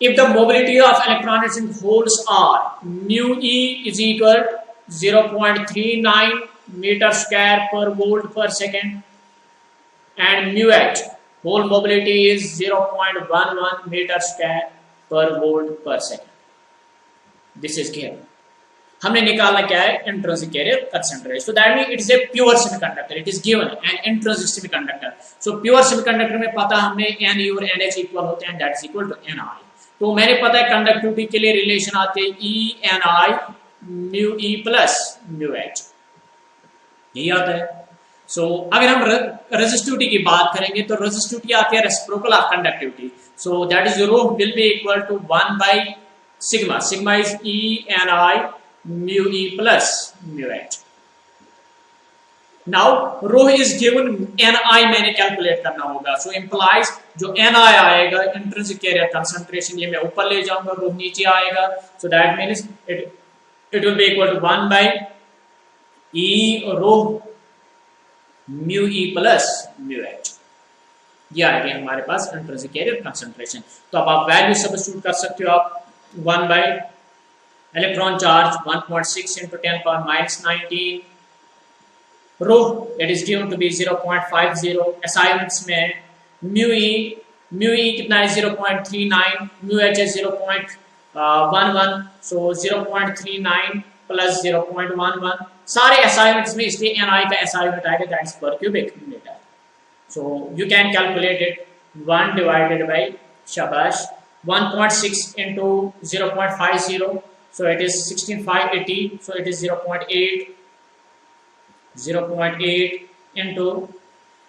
If the mobility of electrons in holes are mu e is equal to 0.39 meter square per volt per second and mu h whole mobility is 0.11 meter square per volt per second. This is clear. हमने निकालना क्या है, intrinsic carrier concentration. So that means it is a pure semiconductor. It is given an intrinsic semiconductor. So pure semiconductor में पता हमने Ne और NH equal होते हैं, that is equal to Ni. तो मैंने पता है कंडक्टिविटी के लिए रिलेशन आते हैं E Ni mu E plus mu H, यही आता है। सो अगर हम रेजिस्टिविटी की बात करेंगे तो रेजिस्टिविटी आती है reciprocal of conductivity, so that is rho will be equal to 1 by sigma, sigma is E Ni mu E plus mu H। Now rho is given Ni मैंने कैलकुलेट करना होगा, सो इंप्लाइज जो Ni आएगा intrinsic carrier concentration, ये मैं ऊपर ले जाऊंगा, रो नीचे आएगा, so that means it will be equal to 1 by E rho mu E plus mu H, ये आ गया हमारे पास इंट्रिंसिक कैरियर कंसंट्रेशन। तो अब आप वैल्यू सब्स्टिट्यूट कर सकते हो आप, 1 by electron charge 1.6 into 10 power minus 19 rho it is given to be 0.50, assignments में mu e कितना है 0.39, mu h है 0.11, सो 0.39 प्लस 0.11 सारे असाइनमेंट्स में, इसलिए Ni का असाइनमेंट आएगा that is per cubic metre. So you can calculate it 1 divided by शाबाश 1.6 into 0.50, so it is 16580, so it is 0.8 into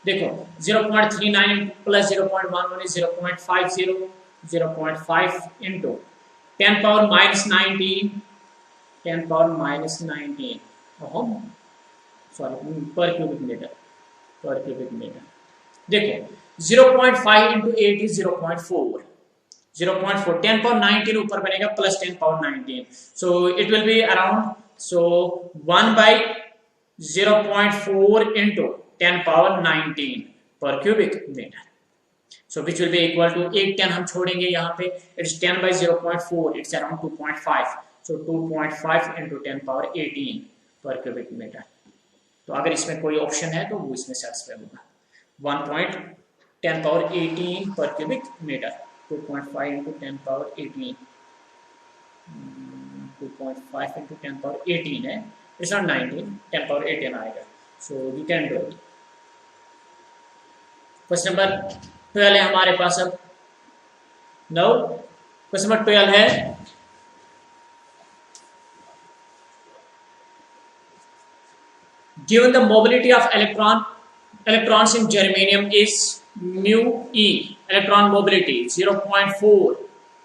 देखो 0.39 plus 0.11 is 0.50, 0.5 into 10 power minus 19, 10 power minus 19 Om, sorry पर cubic metre, पर cubic metre. देखो 0.5 into 8 is 0.4, 0.4 10 power 19 ऊपर बनेगा plus 10 power 19, so it will be around, so 1 by 0.4 into 10 power 19 per cubic meter, so which will be equal to 8 10 हम छोड़ेंगे यहाँ पे, it's 10 by 0.4, it's around 2.5, so 2.5 into 10 power 18 per cubic meter। तो अगर इसमें कोई ऑप्शन है तो वो इसमें सेटिस्फाई होगा, 1.10 power 18 per cubic meter, 2.5 into 10 power 18, 2.5 into 10 power 18 है, it's not 19, 10 power 18 आएगा, so you can do it। Question number 12 है हमारे पास अब। नो क्वेश्चन नंबर 12 है, given the mobility of electrons in germanium is mu e, electron mobility 0.4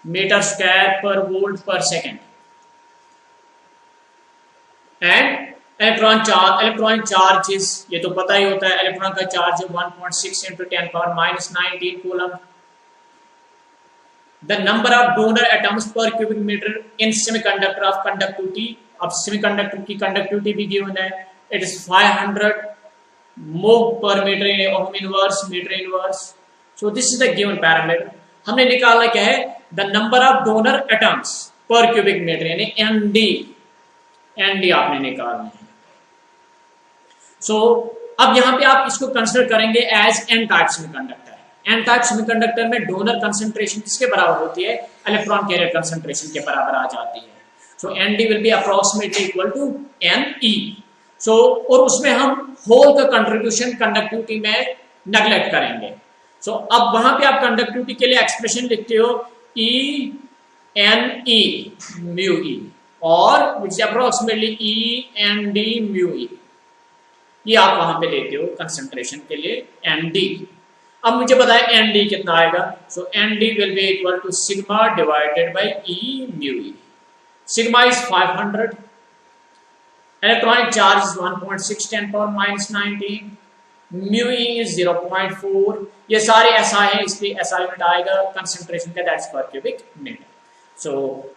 meter square per volt per second, and electronic charges, ये तो पता ही होता है, electron का चार्ज है 1.6 into 10 power minus 19 coulomb. The number of donor atoms per cubic meter in semiconductor of conductivity, अब semiconductor की conductivity भी गिवन है, it is 500 mho per meter in ohm inverse, meter inverse, so this is the given parameter। हमने निकालना क्या है, the number of donor atoms per cubic meter, यानी ND आपने निकालना है। सो अब यहाँ पे आप इसको कंसिडर करेंगे as N type semiconductor. N type semiconductor में डोनर कंसंट्रेशन किसके बराबर होती है, इलेक्ट्रॉन कैरियर कंसंट्रेशन के बराबर आ जाती है। So ND will be approximately equal to NE। So और उसमें हम होल का कंट्रीब्यूशन कंडक्टिविटी में नेग्लेक्ट करेंगे। सो अब वहां पे आप कंडक्टिविटी के लिए एक्सप्रेशन लिखते हो E Ne mu e और which is approximately END mu e, ये आप वहां पे लेते हो कंसंट्रेशन के लिए ND। अब मुझे पता है ND कितना आएगा, so ND will be equal to sigma divided by E mu e। Sigma is 500, electronic charge is 1.6 10 power minus 19, mu e is 0.4। ये सारे SI है इसलिए SI यूनिट आएगा कंसंट्रेशन का, that's per cubic metre. So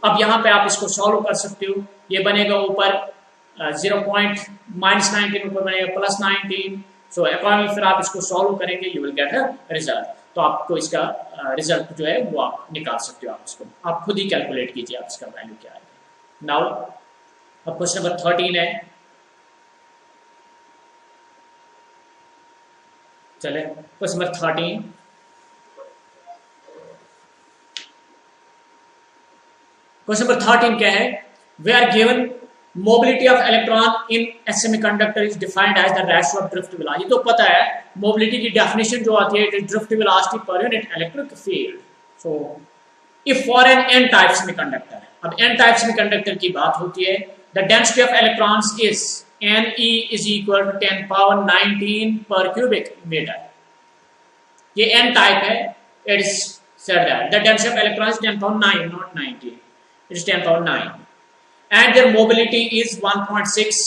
अब यहाँ पे आप इसको सॉल्व कर सकते हो, ये बनेगा ऊपर 0.19 ऊपर बनेगा प्लस 19। सो अकॉर्डिंगली फिर आप इसको सॉल्व करेंगे, you will get a result. तो आपको इसका रिजल्ट जो है वो आप निकाल सकते हो, आप इसको आप खुद ही कैलकुलेट कीजिए आप इसका वैल्यू क्या है। नाउ अब क्वेश्चन नंबर 13 है, चले क्वेश्चन नंबर 13। क्वेश्चन नंबर 13 क्या है, we are given mobility of electron in a semiconductor is defined as the ratio of drift velocity. ये तो पता है मोबिलिटी की डेफिनेशन जो आती है it is drift velocity per unit electric field. So if for N N type semiconductor, अब N type semiconductor की बात होती है, the density of electrons is Ne is equal to 10 power 19 per cubic meter। ये N type है, it is said that the density of electrons is 10 power 9 not 19, it is 10 power 9 and their mobility is 1.6।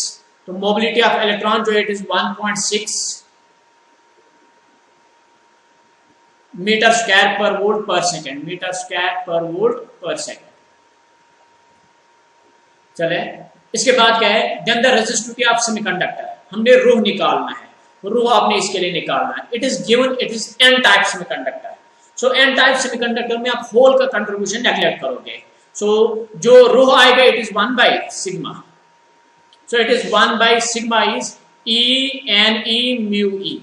तो mobility of electron जो it is 1.6 metre square per volt per second, metre square per volt per second. चले इसके बाद क्या है, then the resistivity of semiconductor, हमने rho निकालना है, रूह आपने इसके लिए निकालना है। It is given, it is N type semiconductor. So N type semiconductor में आप होल का कंट्रीब्यूशन नेगलेक्ट करोगे, सो जो रूह आएगा it is 1 by sigma. So it is 1 by sigma is E mu e।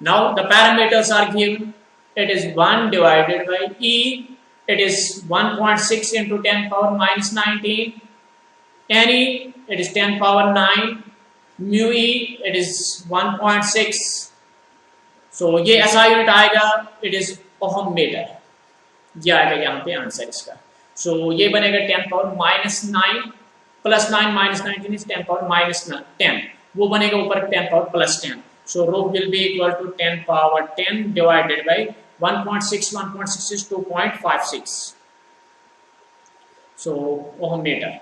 Now the parameters are given, it is 1 divided by E, it is 1.6 into 10 power minus 19, Ne it is 10 power 9, mu e it is 1.6। so ये SI unit आएगा, it is ohm metre, ये आएगा यहाँ पे answer इसका। so ये बनेगा 10 power minus 9 plus 9 minus 19 is 10 power minus 10, वो बनेगा ऊपर 10 power plus 10। so rho will be equal to 10 power 10 divided by 1.6, 1.6 is 2.56। so ohm metre.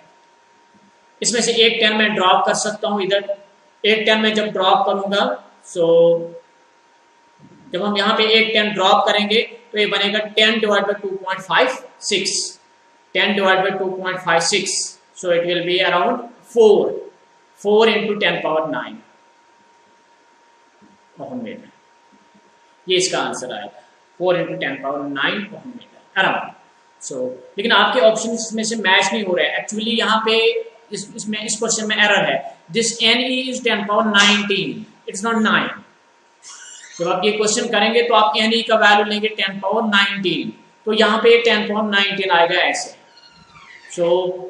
इसमें से एक 10 मैं ड्रॉप कर सकता हूं इधर, एक 10 में जब ड्रॉप करूंगा, सो जब हम यहाँ पे एक 10 ड्रॉप करेंगे तो ये बनेगा 10 divide by 2.56, 10 divide by 2.56, so it will be around 4 into 10 power 9 ohm metre. ये इसका आंसर आएगा 4 into 10 power 9 ohm metre around. So लेकिन आपके ऑप्शन में से मैच नहीं हो रहा है एक्चुअली, यहाँ पे इसमें इस क्वेश्चन में एरर है। This Ne is 10 power 19, it's not 9। जब आप ये क्वेश्चन करेंगे तो आप Ne का वैल्यू लेंगे 10 पावर 19, तो यहाँ पे 10 पावर 19 आएगा ऐसे। सो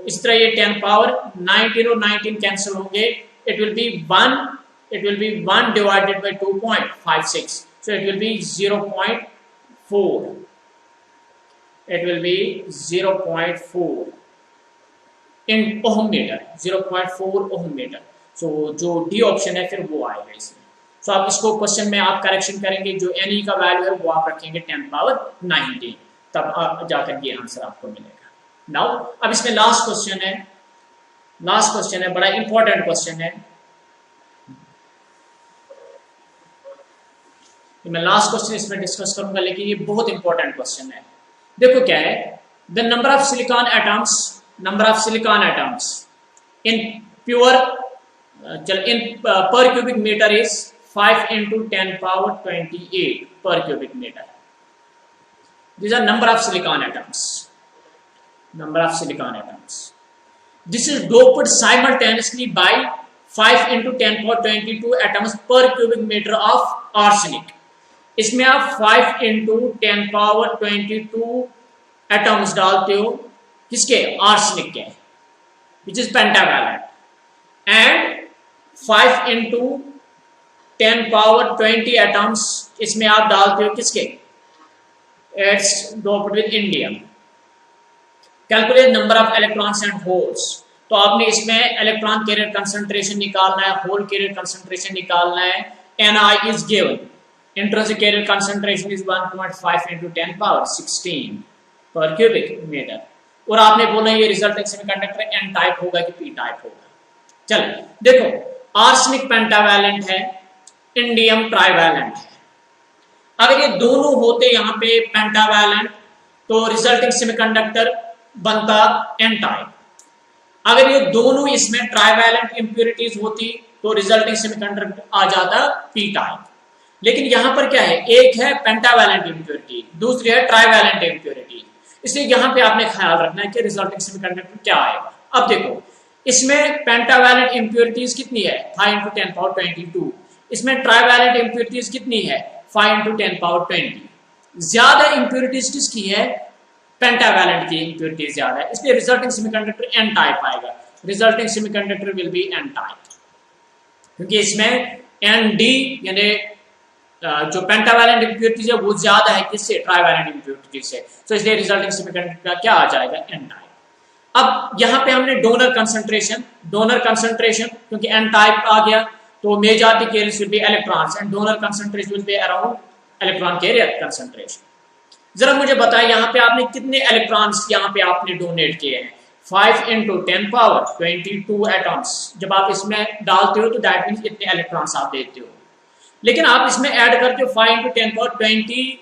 इस तरह ये 10 पावर 19 और 19 कैंसिल होंगे, it will B 1 divided bye 2.56, so it will be 0.4, it will be 0.4 in ohm meter, 0.4 ohm meter। so जो डी ऑप्शन है फिर वो आएगा इसमें। so आप इसको क्वेश्चन में आप करेक्शन करेंगे, जो Ne का वैल्यू है वो आप रखेंगे 10 पावर 19, तब आप जाकर ये आंसर आपको मिलेगा। नाउ अब इसमें लास्ट क्वेश्चन है, बड़ा इंपॉर्टेंट क्वेश्चन है। मैं लास्ट क्वेश्चन इसमें डिस्कस करूंगा, लेकिन ये बहुत इंपॉर्टेंट क्वेश्चन है। देखो क्या है, the number of silicon atoms in pure इन पर cubic metre is 5 into 10 power 28 per cubic meter। These are number of silicon atoms, this is doped simultaneously by 5 into 10 power 22 atoms per cubic meter of arsenic। इसमें आप 5 into 10 power 22 atoms डालते हो, किसके, arsenic के, which is pentavalent, and 5 into 10 power 20 atoms इसमें आप डालते हो किसके, it's doped with indium. Calculate number of electrons and holes. तो आपने इसमें इलेक्ट्रॉन कैरियर कंसंट्रेशन निकालना है, होल कैरियर कंसंट्रेशन निकालना है। Ni is given, intrinsic carrier concentration is 1.5 into 10 power 16 per cubic meter। और आपने बोला ये रिजल्टिंग सेमीकंडक्टर एन टाइप होगा कि पी टाइप होगा। चलो देखो, आर्सेनिक पेंटावैलेंट है, इंडियम ट्राइवैलेंट है। अगर ये दोनों होते यहाँ पे पेंटावैलेंट तो रिजल्टिंग सेमीकंडक्टर बनता एन टाइप। अगर ये दोनों इसमें ट्राइवैलेंट इंप्योरिटीज होती तो रिजल्टिंग सेमीकंडक्टर आ जाता पी टाइप। लेकिन यहां पर क्या है, एक है पेंटावैलेंट इंप्योरिटी, दूसरी है ट्राइवैलेंट इंप्योरिटी। इसलिए यहां पे आपने ख्याल रखना है कि रिजल्टिंग सेमीकंडक्टर क्या आएगा। अब देखो, इसमें पेंटावैलेंट इंप्योरिटीज कितनी है 5 into 10 power 22। इसमें ट्राइवैलेंट इंप्योरिटीज कितनी है 5 into 10 power 20। ज्यादा इंप्योरिटीज किसकी है, पेंटावैलेंट की इंप्योरिटीज ज्यादा है, इसलिए रिजल्टिंग सेमीकंडक्टर एन टाइप आएगा। Resulting semiconductor will be N type, क्योंकि इसमें एन डी यानी जो पेंटावैलेंट इंप्योरिटीज है वो ज्यादा है किससे, ट्राइवैलेंट इंप्योरिटीज से। तो इसलिए रिजल्टिंग सेमीकंडक्टर का क्या आ जाएगा, एन टाइप। अब यहां पे हमने डोनर कंसंट्रेशन क्योंकि एन टाइप आ गया तो majority carriers will be electrons and donor concentration will be around electron carrier concentration. जरा मुझे बताएं यहाँ पे आपने कितने इलेक्ट्रॉन्स यहाँ पे आपने डोनेट किए हैं, 5 into 10 power 22 एटॉम्स। जब आप इसमें डालते हो तो दैट मींस इतने इलेक्ट्रॉन्स आप देते हो। लेकिन आप इसमें ऐड करते हो 5 into 10 power 20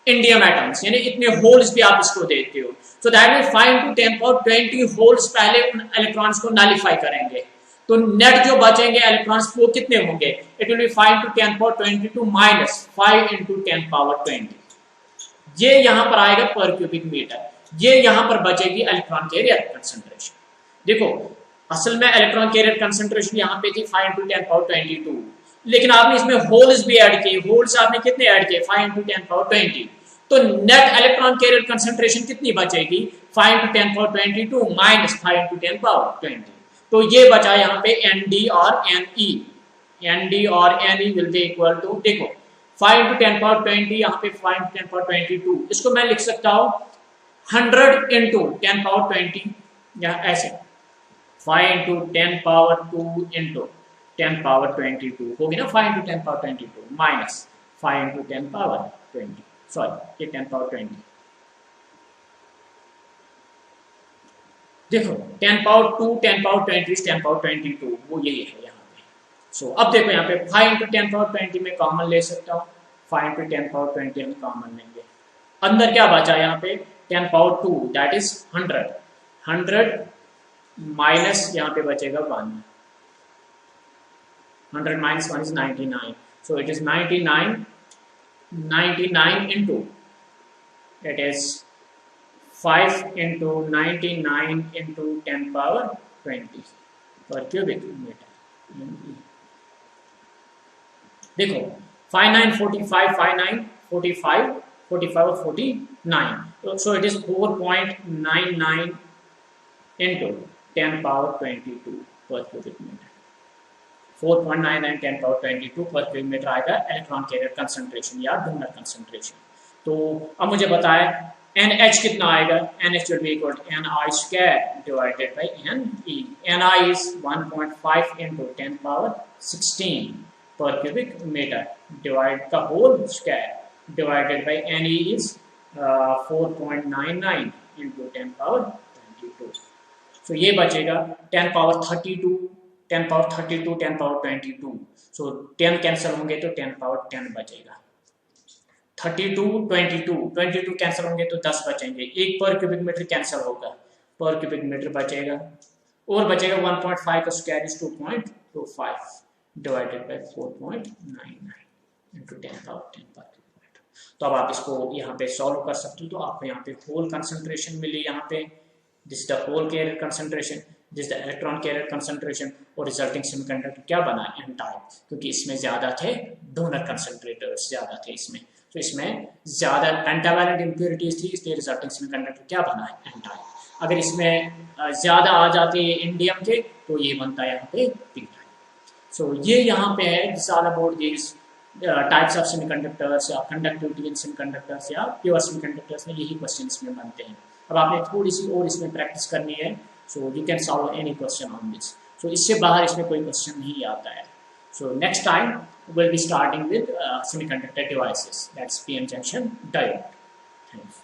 इंडियम एटम्स, यानी इतने होल्स भी आप इसको देते हो। सो that means 5 into 10 power 20 holes पहले उन इलेक्ट्रॉन्स को नलिफाई करेंगे, तो नेट जो बचेंगे इलेक्ट्रॉन्स वो कितने होंगे, it will B 5 into 10 power 22 minus 5 into 10 power 20। ये यहां पर आएगा पर क्यूबिक मीटर, ये यहां पर बचेगी इलेक्ट्रॉन कैरियर कंसंट्रेशन। देखो असल में इलेक्ट्रॉन कैरियर कंसंट्रेशन यहां पे थी 5 into 10 power 22, लेकिन आपने इसमें होल्स भी ऐड किए। होल्स आपने कितने ऐड किए 5 into 10 power 20, तो नेट इलेक्ट्रॉन कैरियर कंसंट्रेशन कितनी बचेगी 5 into 10 power 22 minus 5 into 10 power 20। तो ये बचा यहाँ पे ND और NE। ND और NE will be equal to, देखो 5 into 10 power 20 यहाँ पे 5 into 10 power 22, इसको मैं लिख सकता हूँ 100 into 10 power 20, या ऐसे 5 into 10 power 2 into 10 power 22 होगी ना, 5 into 10 power 22 minus 5 into 10 power 20, sorry ये 10 power 20। देखो 10 power 2 10 power 20 10 power 22, वो यही है यहाँ पे। सो अब देखो यहाँ पे 5 into 10 power 20 में कॉमन ले सकता हूँ, 5 into 10 power 20 हम कॉमन लेंगे। अंदर क्या बचा यहाँ पे 10 power 2 दैट इज 100 माइनस यहाँ पे बचेगा 1, 100 minus 1 is 99, so it is 99 into, it is 5 into 99 into 10 power 20 per cubic meter। देखो 59 45 59 45 45 और 49, so it is 4.99 into 10 power 22 per cubic meter। 4.99 10 power 22 पर cubic meter आएगा इलेक्ट्रॉन कैरियर कंसंट्रेशन या donor concentration. तो अब मुझे बताया NH कितना आएगा, NH will be equal to Ni square divided by Ne। Ni is 1.5 into 10 power 16 per cubic meter divide the whole square divided by Ne is 4.99 into 10 power 22। so ये बचेगा 10 power 32 10 power 32 10 power 22, so 10 cancel होंगे तो 10 power 10 बचेगा। 32 22 cancel होंगे तो 10 बचेंगे, एक पर क्यूबिक मीटर कैंसिल होगा, पर क्यूबिक मीटर बचेगा और बचेगा 1.5 का square is 2.25 divided by 4.99 into 10 power 10 पर क्यूबिक मीटर। तो अब आप इसको यहाँ पे सॉल्व कर सकते हो, तो आपको यहाँ पे होल कंसंट्रेशन मिली, यहाँ पे this the hole carrier concentration, this the electron carrier concentration, और रिजल्टिंग सेमीकंडक्टर क्या बना एन टाइप, क्योंकि इसमें ज्यादा थे डोनर कंसंट्रेटर्स ज्यादा थे इसमें, तो इसमें ज्यादा पेंटावैलेंट इंप्योरिटीज थी, इसलिए रिजल्टिंग सेमीकंडक्टर क्या बना है एन टाइप। अगर इसमें ज्यादा आ जाते हैं इंडियम के तो ये बनता है यहाँ पे पी टाइप। सो ये यहाँ पे है this all about this types of semiconductors या कंडक्टिविटी इन सेमीकंडक्टर्स या प्योर सेमीकंडक्टर्स में यही क्वेश्चंस में बनते हैं। अब आपने थोड़ी सी और इसमें प्रैक्टिस करनी है, so you can solve any question on this. So इससे बाहर इसमें कोई क्वेश्चन नहीं आता है। So next time we'll be starting with semiconductor devices, that's PN junction diode. Thanks.